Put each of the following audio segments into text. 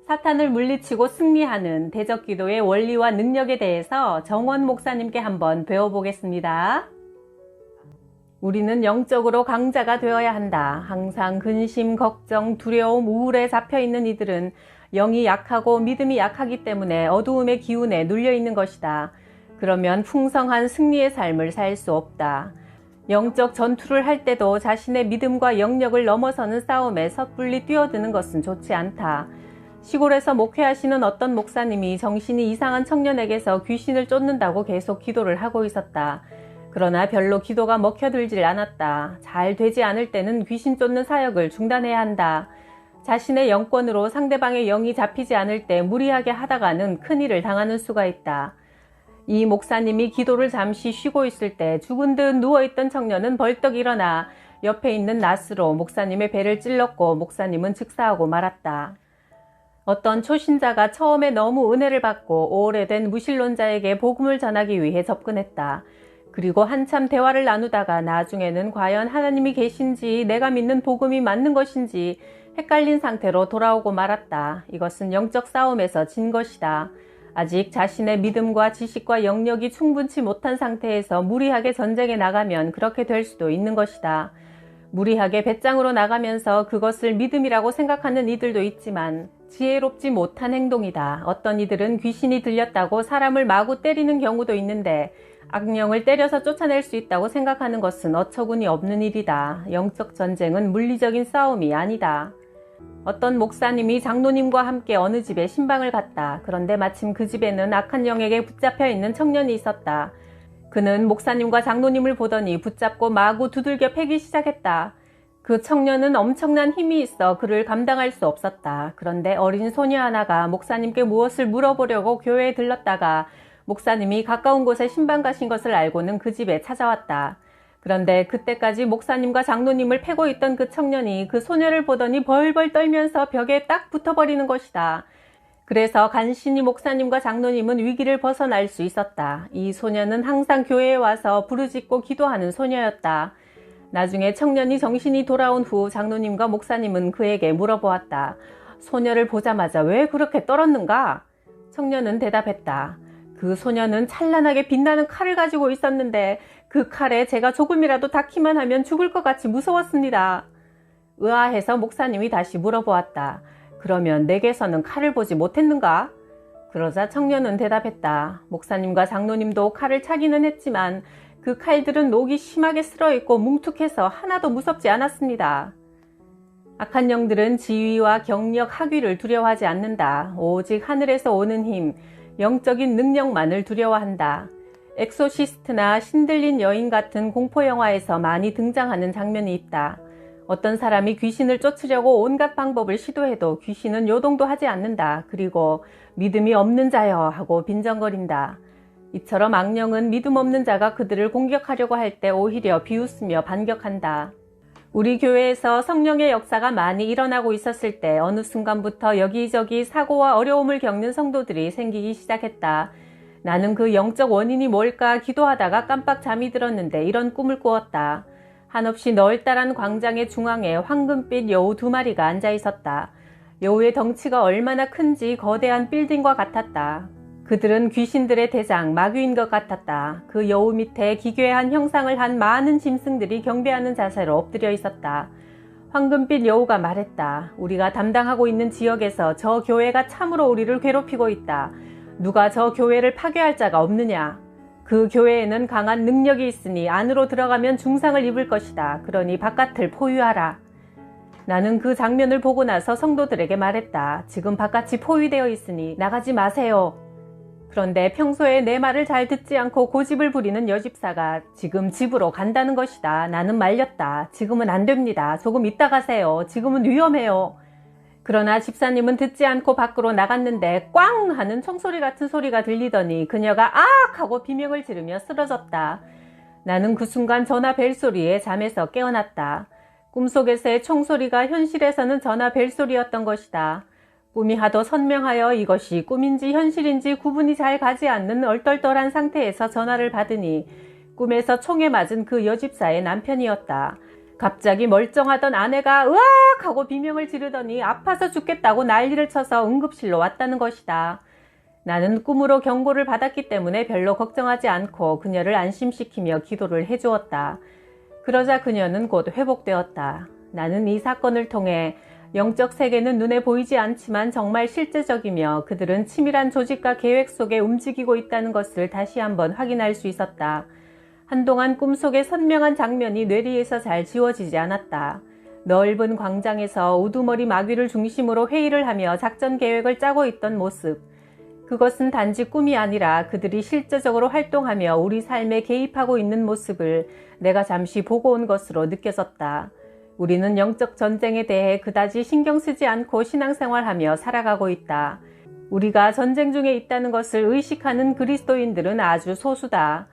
사탄을 물리치고 승리하는 대적기도의 원리와 능력에 대해서 정원 목사님께 한번 배워보겠습니다. 우리는 영적으로 강자가 되어야 한다. 항상 근심, 걱정, 두려움, 우울에 잡혀있는 이들은 영이 약하고 믿음이 약하기 때문에 어두움의 기운에 눌려있는 것이다. 그러면 풍성한 승리의 삶을 살 수 없다. 영적 전투를 할 때도 자신의 믿음과 영역을 넘어서는 싸움에 섣불리 뛰어드는 것은 좋지 않다. 시골에서 목회하시는 어떤 목사님이 정신이 이상한 청년에게서 귀신을 쫓는다고 계속 기도를 하고 있었다. 그러나 별로 기도가 먹혀들질 않았다. 잘 되지 않을 때는 귀신 쫓는 사역을 중단해야 한다. 자신의 영권으로 상대방의 영이 잡히지 않을 때 무리하게 하다가는 큰일을 당하는 수가 있다. 이 목사님이 기도를 잠시 쉬고 있을 때 죽은 듯 누워있던 청년은 벌떡 일어나 옆에 있는 낫으로 목사님의 배를 찔렀고 목사님은 즉사하고 말았다. 어떤 초신자가 처음에 너무 은혜를 받고 오래된 무신론자에게 복음을 전하기 위해 접근했다. 그리고 한참 대화를 나누다가 나중에는 과연 하나님이 계신지 내가 믿는 복음이 맞는 것인지 헷갈린 상태로 돌아오고 말았다. 이것은 영적 싸움에서 진 것이다. 아직 자신의 믿음과 지식과 영역이 충분치 못한 상태에서 무리하게 전쟁에 나가면 그렇게 될 수도 있는 것이다. 무리하게 배짱으로 나가면서 그것을 믿음이라고 생각하는 이들도 있지만 지혜롭지 못한 행동이다. 어떤 이들은 귀신이 들렸다고 사람을 마구 때리는 경우도 있는데 악령을 때려서 쫓아낼 수 있다고 생각하는 것은 어처구니 없는 일이다. 영적 전쟁은 물리적인 싸움이 아니다. 어떤 목사님이 장로님과 함께 어느 집에 신방을 갔다. 그런데 마침 그 집에는 악한 영에게 붙잡혀 있는 청년이 있었다. 그는 목사님과 장로님을 보더니 붙잡고 마구 두들겨 패기 시작했다. 그 청년은 엄청난 힘이 있어 그를 감당할 수 없었다. 그런데 어린 소녀 하나가 목사님께 무엇을 물어보려고 교회에 들렀다가 목사님이 가까운 곳에 신방 가신 것을 알고는 그 집에 찾아왔다. 그런데 그때까지 목사님과 장로님을 패고 있던 그 청년이 그 소녀를 보더니 벌벌 떨면서 벽에 딱 붙어버리는 것이다. 그래서 간신히 목사님과 장로님은 위기를 벗어날 수 있었다. 이 소녀는 항상 교회에 와서 부르짖고 기도하는 소녀였다. 나중에 청년이 정신이 돌아온 후 장로님과 목사님은 그에게 물어보았다. 소녀를 보자마자 왜 그렇게 떨었는가? 청년은 대답했다. 그 소녀는 찬란하게 빛나는 칼을 가지고 있었는데 그 칼에 제가 조금이라도 닿기만 하면 죽을 것 같이 무서웠습니다. 의아해서 목사님이 다시 물어보았다. 그러면 내게서는 칼을 보지 못했는가? 그러자 청년은 대답했다. 목사님과 장로님도 칼을 차기는 했지만 그 칼들은 녹이 심하게 쓸어있고 뭉툭해서 하나도 무섭지 않았습니다. 악한 영들은 지위와 경력, 학위를 두려워하지 않는다. 오직 하늘에서 오는 힘, 영적인 능력만을 두려워한다. 엑소시스트나 신들린 여인 같은 공포영화에서 많이 등장하는 장면이 있다. 어떤 사람이 귀신을 쫓으려고 온갖 방법을 시도해도 귀신은 요동도 하지 않는다. 그리고 믿음이 없는 자여 하고 빈정거린다. 이처럼 악령은 믿음 없는 자가 그들을 공격하려고 할 때 오히려 비웃으며 반격한다. 우리 교회에서 성령의 역사가 많이 일어나고 있었을 때 어느 순간부터 여기저기 사고와 어려움을 겪는 성도들이 생기기 시작했다. 나는 그 영적 원인이 뭘까 기도하다가 깜빡 잠이 들었는데 이런 꿈을 꾸었다. 한없이 널따란 광장의 중앙에 황금빛 여우 2마리가 앉아 있었다. 여우의 덩치가 얼마나 큰지 거대한 빌딩과 같았다. 그들은 귀신들의 대장, 마귀인 것 같았다. 그 여우 밑에 기괴한 형상을 한 많은 짐승들이 경배하는 자세로 엎드려 있었다. 황금빛 여우가 말했다. 우리가 담당하고 있는 지역에서 저 교회가 참으로 우리를 괴롭히고 있다. 누가 저 교회를 파괴할 자가 없느냐? 그 교회에는 강한 능력이 있으니 안으로 들어가면 중상을 입을 것이다. 그러니 바깥을 포위하라. 나는 그 장면을 보고 나서 성도들에게 말했다. 지금 바깥이 포위되어 있으니 나가지 마세요. 그런데 평소에 내 말을 잘 듣지 않고 고집을 부리는 여집사가 지금 집으로 간다는 것이다. 나는 말렸다. 지금은 안 됩니다. 조금 이따 가세요. 지금은 위험해요. 그러나 집사님은 듣지 않고 밖으로 나갔는데 꽝 하는 총소리 같은 소리가 들리더니 그녀가 악 하고 비명을 지르며 쓰러졌다. 나는 그 순간 전화 벨소리에 잠에서 깨어났다. 꿈속에서의 총소리가 현실에서는 전화 벨소리였던 것이다. 꿈이 하도 선명하여 이것이 꿈인지 현실인지 구분이 잘 가지 않는 얼떨떨한 상태에서 전화를 받으니 꿈에서 총에 맞은 그 여집사의 남편이었다. 갑자기 멀쩡하던 아내가 으악 하고 비명을 지르더니 아파서 죽겠다고 난리를 쳐서 응급실로 왔다는 것이다. 나는 꿈으로 경고를 받았기 때문에 별로 걱정하지 않고 그녀를 안심시키며 기도를 해주었다. 그러자 그녀는 곧 회복되었다. 나는 이 사건을 통해 영적 세계는 눈에 보이지 않지만 정말 실제적이며 그들은 치밀한 조직과 계획 속에 움직이고 있다는 것을 다시 한번 확인할 수 있었다. 한동안 꿈속의 선명한 장면이 뇌리에서 잘 지워지지 않았다. 넓은 광장에서 우두머리 마귀를 중심으로 회의를 하며 작전 계획을 짜고 있던 모습. 그것은 단지 꿈이 아니라 그들이 실제적으로 활동하며 우리 삶에 개입하고 있는 모습을 내가 잠시 보고 온 것으로 느껴졌다. 우리는 영적 전쟁에 대해 그다지 신경 쓰지 않고 신앙생활하며 살아가고 있다. 우리가 전쟁 중에 있다는 것을 의식하는 그리스도인들은 아주 소수다.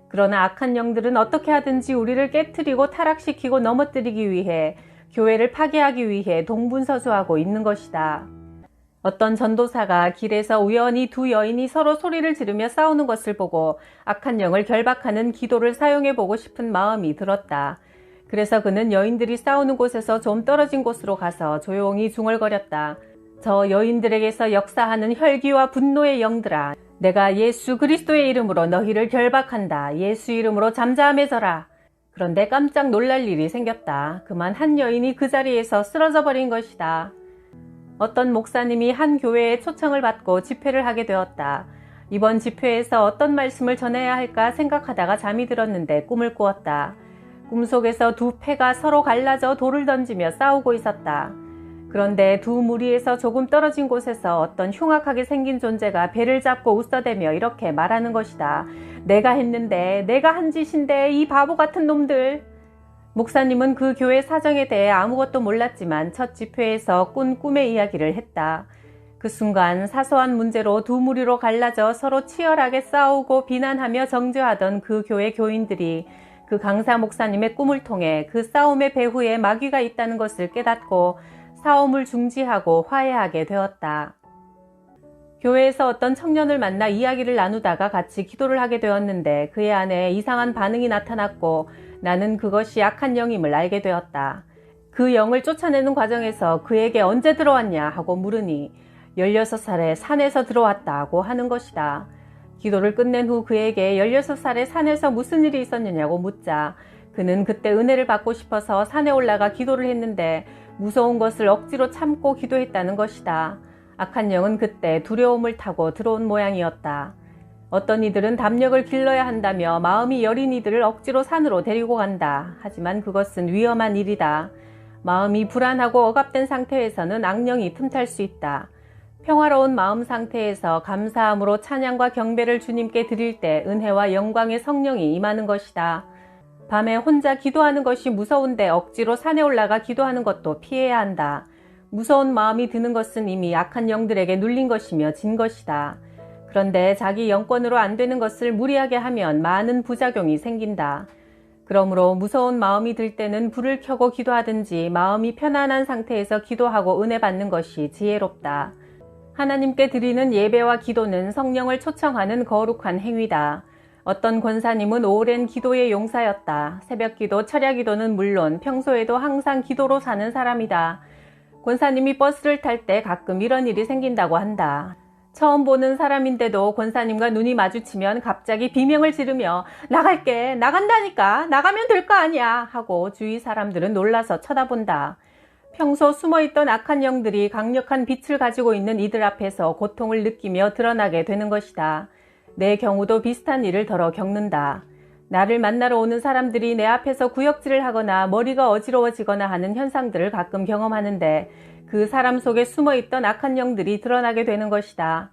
그러나 악한 영들은 어떻게 하든지 우리를 깨트리고 타락시키고 넘어뜨리기 위해 교회를 파괴하기 위해 동분서주하고 있는 것이다. 어떤 전도사가 길에서 우연히 두 여인이 서로 소리를 지르며 싸우는 것을 보고 악한 영을 결박하는 기도를 사용해보고 싶은 마음이 들었다. 그래서 그는 여인들이 싸우는 곳에서 좀 떨어진 곳으로 가서 조용히 중얼거렸다. 저 여인들에게서 역사하는 혈기와 분노의 영들아, 내가 예수 그리스도의 이름으로 너희를 결박한다. 예수 이름으로 잠잠해져라. 그런데 깜짝 놀랄 일이 생겼다. 그만 한 여인이 그 자리에서 쓰러져 버린 것이다. 어떤 목사님이 한 교회에 초청을 받고 집회를 하게 되었다. 이번 집회에서 어떤 말씀을 전해야 할까 생각하다가 잠이 들었는데 꿈을 꾸었다. 꿈속에서 두 패가 서로 갈라져 돌을 던지며 싸우고 있었다. 그런데 두 무리에서 조금 떨어진 곳에서 어떤 흉악하게 생긴 존재가 배를 잡고 웃어대며 이렇게 말하는 것이다. 내가 했는데, 내가 한 짓인데 이 바보 같은 놈들. 목사님은 그 교회 사정에 대해 아무것도 몰랐지만 첫 집회에서 꾼 꿈의 이야기를 했다. 그 순간 사소한 문제로 두 무리로 갈라져 서로 치열하게 싸우고 비난하며 정죄하던 그 교회 교인들이 그 강사 목사님의 꿈을 통해 그 싸움의 배후에 마귀가 있다는 것을 깨닫고 싸움을 중지하고 화해하게 되었다. 교회에서 어떤 청년을 만나 이야기를 나누다가 같이 기도를 하게 되었는데 그의 안에 이상한 반응이 나타났고 나는 그것이 악한 영임을 알게 되었다. 그 영을 쫓아내는 과정에서 그에게 언제 들어왔냐 하고 물으니 16살에 산에서 들어왔다고 하는 것이다. 기도를 끝낸 후 그에게 16살에 산에서 무슨 일이 있었느냐고 묻자 그는 그때 은혜를 받고 싶어서 산에 올라가 기도를 했는데 무서운 것을 억지로 참고 기도했다는 것이다. 악한 영은 그때 두려움을 타고 들어온 모양이었다. 어떤 이들은 담력을 길러야 한다며 마음이 여린 이들을 억지로 산으로 데리고 간다. 하지만 그것은 위험한 일이다. 마음이 불안하고 억압된 상태에서는 악령이 틈탈 수 있다. 평화로운 마음 상태에서 감사함으로 찬양과 경배를 주님께 드릴 때 은혜와 영광의 성령이 임하는 것이다. 밤에 혼자 기도하는 것이 무서운데 억지로 산에 올라가 기도하는 것도 피해야 한다. 무서운 마음이 드는 것은 이미 악한 영들에게 눌린 것이며 진 것이다. 그런데 자기 영권으로 안 되는 것을 무리하게 하면 많은 부작용이 생긴다. 그러므로 무서운 마음이 들 때는 불을 켜고 기도하든지 마음이 편안한 상태에서 기도하고 은혜 받는 것이 지혜롭다. 하나님께 드리는 예배와 기도는 성령을 초청하는 거룩한 행위다. 어떤 권사님은 오랜 기도의 용사였다. 새벽기도, 철야기도는 물론 평소에도 항상 기도로 사는 사람이다. 권사님이 버스를 탈 때 가끔 이런 일이 생긴다고 한다. 처음 보는 사람인데도 권사님과 눈이 마주치면 갑자기 비명을 지르며 나갈게, 나간다니까, 나가면 될 거 아니야 하고 주위 사람들은 놀라서 쳐다본다. 평소 숨어있던 악한 영들이 강력한 빛을 가지고 있는 이들 앞에서 고통을 느끼며 드러나게 되는 것이다. 내 경우도 비슷한 일을 더러 겪는다. 나를 만나러 오는 사람들이 내 앞에서 구역질을 하거나 머리가 어지러워지거나 하는 현상들을 가끔 경험하는데 그 사람 속에 숨어있던 악한 영들이 드러나게 되는 것이다.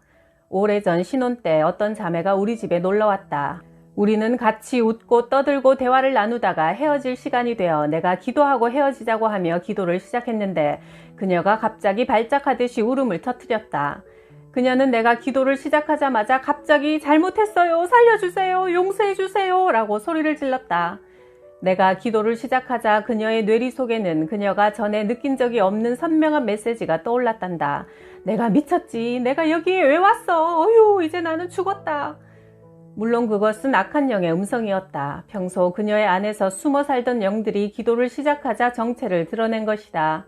오래전 신혼 때 어떤 자매가 우리 집에 놀러왔다. 우리는 같이 웃고 떠들고 대화를 나누다가 헤어질 시간이 되어 내가 기도하고 헤어지자고 하며 기도를 시작했는데 그녀가 갑자기 발작하듯이 울음을 터뜨렸다. 그녀는 내가 기도를 시작하자마자 갑자기 잘못했어요, 살려주세요, 용서해주세요 라고 소리를 질렀다. 내가 기도를 시작하자 그녀의 뇌리 속에는 그녀가 전에 느낀 적이 없는 선명한 메시지가 떠올랐단다. 내가 미쳤지, 내가 여기에 왜 왔어, 어휴 이제 나는 죽었다. 물론 그것은 악한 영의 음성이었다. 평소 그녀의 안에서 숨어 살던 영들이 기도를 시작하자 정체를 드러낸 것이다.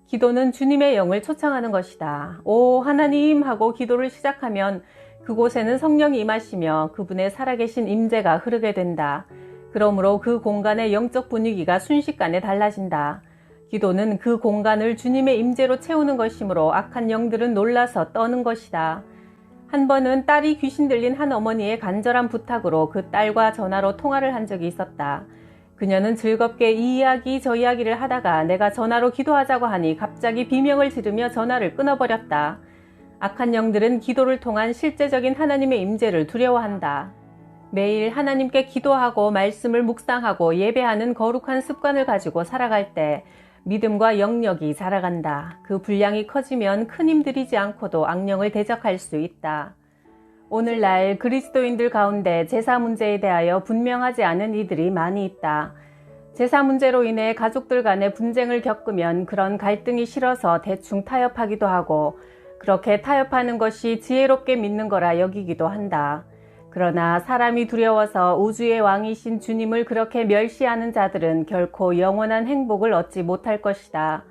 기도는 주님의 영을 초청하는 것이다. 오 하나님 하고 기도를 시작하면 그곳에는 성령이 임하시며 그분의 살아계신 임재가 흐르게 된다. 그러므로 그 공간의 영적 분위기가 순식간에 달라진다. 기도는 그 공간을 주님의 임재로 채우는 것이므로 악한 영들은 놀라서 떠는 것이다. 한 번은 딸이 귀신 들린 한 어머니의 간절한 부탁으로 그 딸과 전화로 통화를 한 적이 있었다. 그녀는 즐겁게 이 이야기 저 이야기를 하다가 내가 전화로 기도하자고 하니 갑자기 비명을 지르며 전화를 끊어버렸다. 악한 영들은 기도를 통한 실제적인 하나님의 임재를 두려워한다. 매일 하나님께 기도하고 말씀을 묵상하고 예배하는 거룩한 습관을 가지고 살아갈 때 믿음과 영역이 자라간다. 그 분량이 커지면 큰 힘 들이지 않고도 악령을 대적할 수 있다. 오늘날 그리스도인들 가운데 제사 문제에 대하여 분명하지 않은 이들이 많이 있다. 제사 문제로 인해 가족들 간의 분쟁을 겪으면 그런 갈등이 싫어서 대충 타협하기도 하고 그렇게 타협하는 것이 지혜롭게 믿는 거라 여기기도 한다. 그러나 사람이 두려워서 우주의 왕이신 주님을 그렇게 멸시하는 자들은 결코 영원한 행복을 얻지 못할 것이다.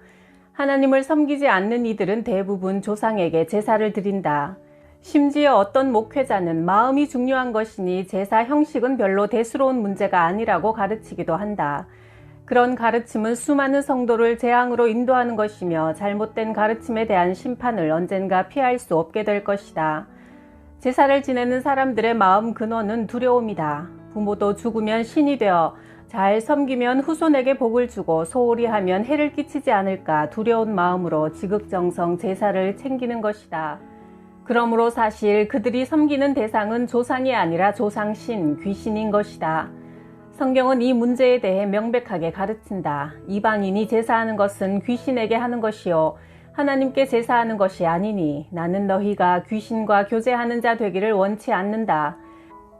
하나님을 섬기지 않는 이들은 대부분 조상에게 제사를 드린다. 심지어 어떤 목회자는 마음이 중요한 것이니 제사 형식은 별로 대수로운 문제가 아니라고 가르치기도 한다. 그런 가르침은 수많은 성도를 재앙으로 인도하는 것이며 잘못된 가르침에 대한 심판을 언젠가 피할 수 없게 될 것이다. 제사를 지내는 사람들의 마음 근원은 두려움이다. 부모도 죽으면 신이 되어 잘 섬기면 후손에게 복을 주고 소홀히 하면 해를 끼치지 않을까 두려운 마음으로 지극정성 제사를 챙기는 것이다. 그러므로 사실 그들이 섬기는 대상은 조상이 아니라 조상신, 귀신인 것이다. 성경은 이 문제에 대해 명백하게 가르친다. 이방인이 제사하는 것은 귀신에게 하는 것이요 하나님께 제사하는 것이 아니니 나는 너희가 귀신과 교제하는 자 되기를 원치 않는다.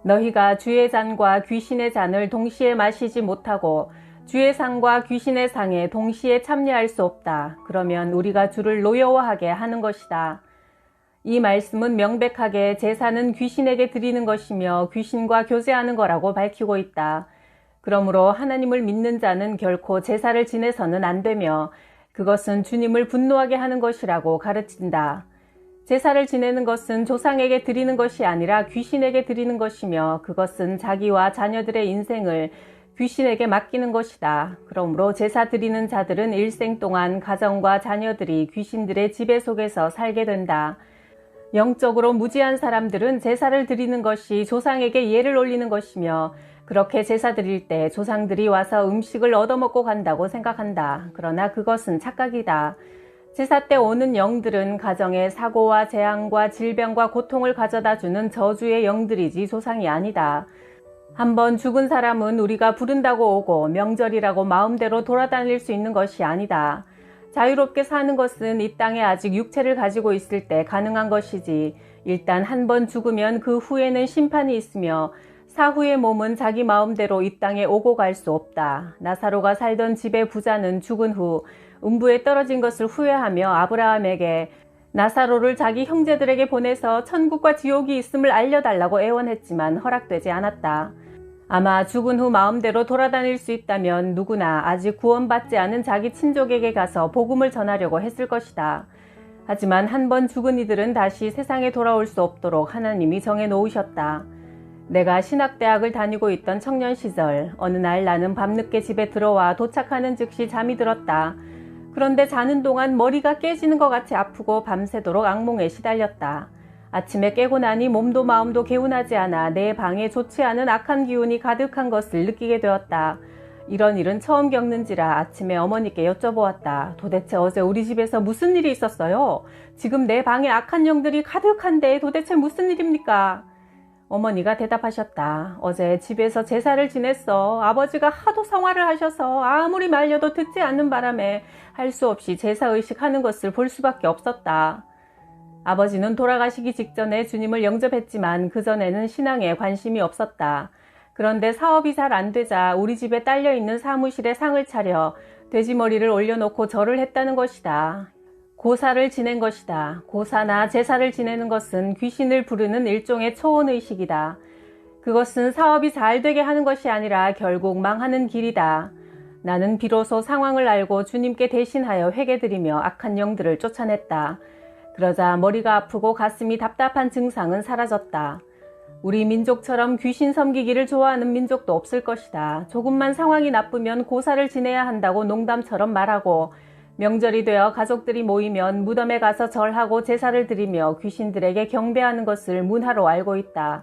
너희가 주의 잔과 귀신의 잔을 동시에 마시지 못하고 주의 상과 귀신의 상에 동시에 참여할 수 없다. 그러면 우리가 주를 노여워하게 하는 것이다. 이 말씀은 명백하게 제사는 귀신에게 드리는 것이며 귀신과 교제하는 거라고 밝히고 있다. 그러므로 하나님을 믿는 자는 결코 제사를 지내서는 안 되며 그것은 주님을 분노하게 하는 것이라고 가르친다. 제사를 지내는 것은 조상에게 드리는 것이 아니라 귀신에게 드리는 것이며 그것은 자기와 자녀들의 인생을 귀신에게 맡기는 것이다. 그러므로 제사 드리는 자들은 일생 동안 가정과 자녀들이 귀신들의 지배 속에서 살게 된다. 영적으로 무지한 사람들은 제사를 드리는 것이 조상에게 예를 올리는 것이며 그렇게 제사 드릴 때 조상들이 와서 음식을 얻어먹고 간다고 생각한다. 그러나 그것은 착각이다. 제사 때 오는 영들은 가정에 사고와 재앙과 질병과 고통을 가져다 주는 저주의 영들이지 조상이 아니다. 한번 죽은 사람은 우리가 부른다고 오고 명절이라고 마음대로 돌아다닐 수 있는 것이 아니다. 자유롭게 사는 것은 이 땅에 아직 육체를 가지고 있을 때 가능한 것이지 일단 한 번 죽으면 그 후에는 심판이 있으며 사후의 몸은 자기 마음대로 이 땅에 오고 갈 수 없다. 나사로가 살던 집의 부자는 죽은 후 음부에 떨어진 것을 후회하며 아브라함에게 나사로를 자기 형제들에게 보내서 천국과 지옥이 있음을 알려달라고 애원했지만 허락되지 않았다. 아마 죽은 후 마음대로 돌아다닐 수 있다면 누구나 아직 구원받지 않은 자기 친족에게 가서 복음을 전하려고 했을 것이다. 하지만 한 번 죽은 이들은 다시 세상에 돌아올 수 없도록 하나님이 정해놓으셨다. 내가 신학대학을 다니고 있던 청년 시절 어느 날 나는 밤늦게 집에 들어와 도착하는 즉시 잠이 들었다. 그런데 자는 동안 머리가 깨지는 것 같이 아프고 밤새도록 악몽에 시달렸다. 아침에 깨고 나니 몸도 마음도 개운하지 않아 내 방에 좋지 않은 악한 기운이 가득한 것을 느끼게 되었다. 이런 일은 처음 겪는지라 아침에 어머니께 여쭤보았다. 도대체 어제 우리 집에서 무슨 일이 있었어요? 지금 내 방에 악한 영들이 가득한데 도대체 무슨 일입니까? 어머니가 대답하셨다. 어제 집에서 제사를 지냈어. 아버지가 하도 성화를 하셔서 아무리 말려도 듣지 않는 바람에 할 수 없이 제사의식 하는 것을 볼 수밖에 없었다. 아버지는 돌아가시기 직전에 주님을 영접했지만 그전에는 신앙에 관심이 없었다. 그런데 사업이 잘 안 되자 우리 집에 딸려있는 사무실에 상을 차려 돼지머리를 올려놓고 절을 했다는 것이다. 고사를 지낸 것이다. 고사나 제사를 지내는 것은 귀신을 부르는 일종의 초혼의식이다. 그것은 사업이 잘 되게 하는 것이 아니라 결국 망하는 길이다. 나는 비로소 상황을 알고 주님께 대신하여 회개드리며 악한 영들을 쫓아냈다. 그러자 머리가 아프고 가슴이 답답한 증상은 사라졌다. 우리 민족처럼 귀신 섬기기를 좋아하는 민족도 없을 것이다. 조금만 상황이 나쁘면 고사를 지내야 한다고 농담처럼 말하고, 명절이 되어 가족들이 모이면 무덤에 가서 절하고 제사를 드리며 귀신들에게 경배하는 것을 문화로 알고 있다.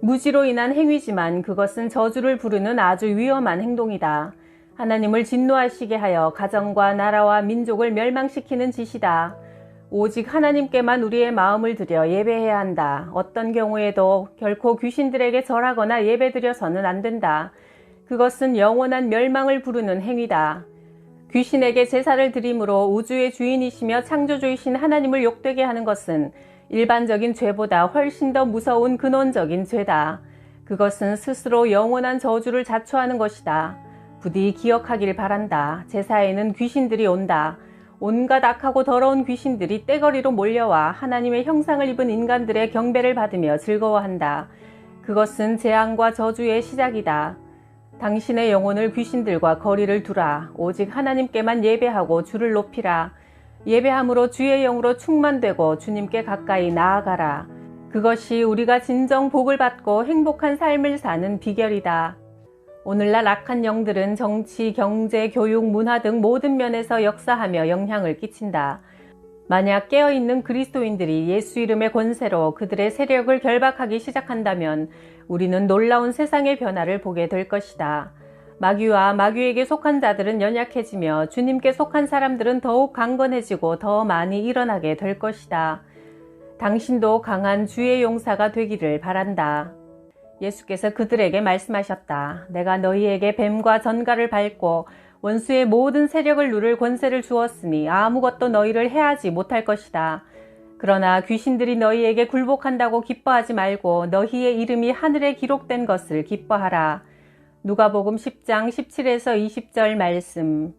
무지로 인한 행위지만 그것은 저주를 부르는 아주 위험한 행동이다. 하나님을 진노하시게 하여 가정과 나라와 민족을 멸망시키는 짓이다. 오직 하나님께만 우리의 마음을 들여 예배해야 한다. 어떤 경우에도 결코 귀신들에게 절하거나 예배드려서는 안 된다. 그것은 영원한 멸망을 부르는 행위다. 귀신에게 제사를 드림으로 우주의 주인이시며 창조주이신 하나님을 욕되게 하는 것은 일반적인 죄보다 훨씬 더 무서운 근원적인 죄다. 그것은 스스로 영원한 저주를 자초하는 것이다. 부디 기억하길 바란다. 제사에는 귀신들이 온다. 온갖 악하고 더러운 귀신들이 떼거리로 몰려와 하나님의 형상을 입은 인간들의 경배를 받으며 즐거워한다. 그것은 재앙과 저주의 시작이다. 당신의 영혼을 귀신들과 거리를 두라. 오직 하나님께만 예배하고 주를 높이라. 예배함으로 주의 영으로 충만되고 주님께 가까이 나아가라. 그것이 우리가 진정 복을 받고 행복한 삶을 사는 비결이다. 오늘날 악한 영들은 정치, 경제, 교육, 문화 등 모든 면에서 역사하며 영향을 끼친다. 만약 깨어있는 그리스도인들이 예수 이름의 권세로 그들의 세력을 결박하기 시작한다면 우리는 놀라운 세상의 변화를 보게 될 것이다. 마귀와 마귀에게 속한 자들은 연약해지며 주님께 속한 사람들은 더욱 강건해지고 더 많이 일어나게 될 것이다. 당신도 강한 주의 용사가 되기를 바란다. 예수께서 그들에게 말씀하셨다. 내가 너희에게 뱀과 전갈을 밟고 원수의 모든 세력을 누를 권세를 주었으니 아무것도 너희를 해하지 못할 것이다. 그러나 귀신들이 너희에게 굴복한다고 기뻐하지 말고 너희의 이름이 하늘에 기록된 것을 기뻐하라. 누가복음 10장 17에서 20절 말씀.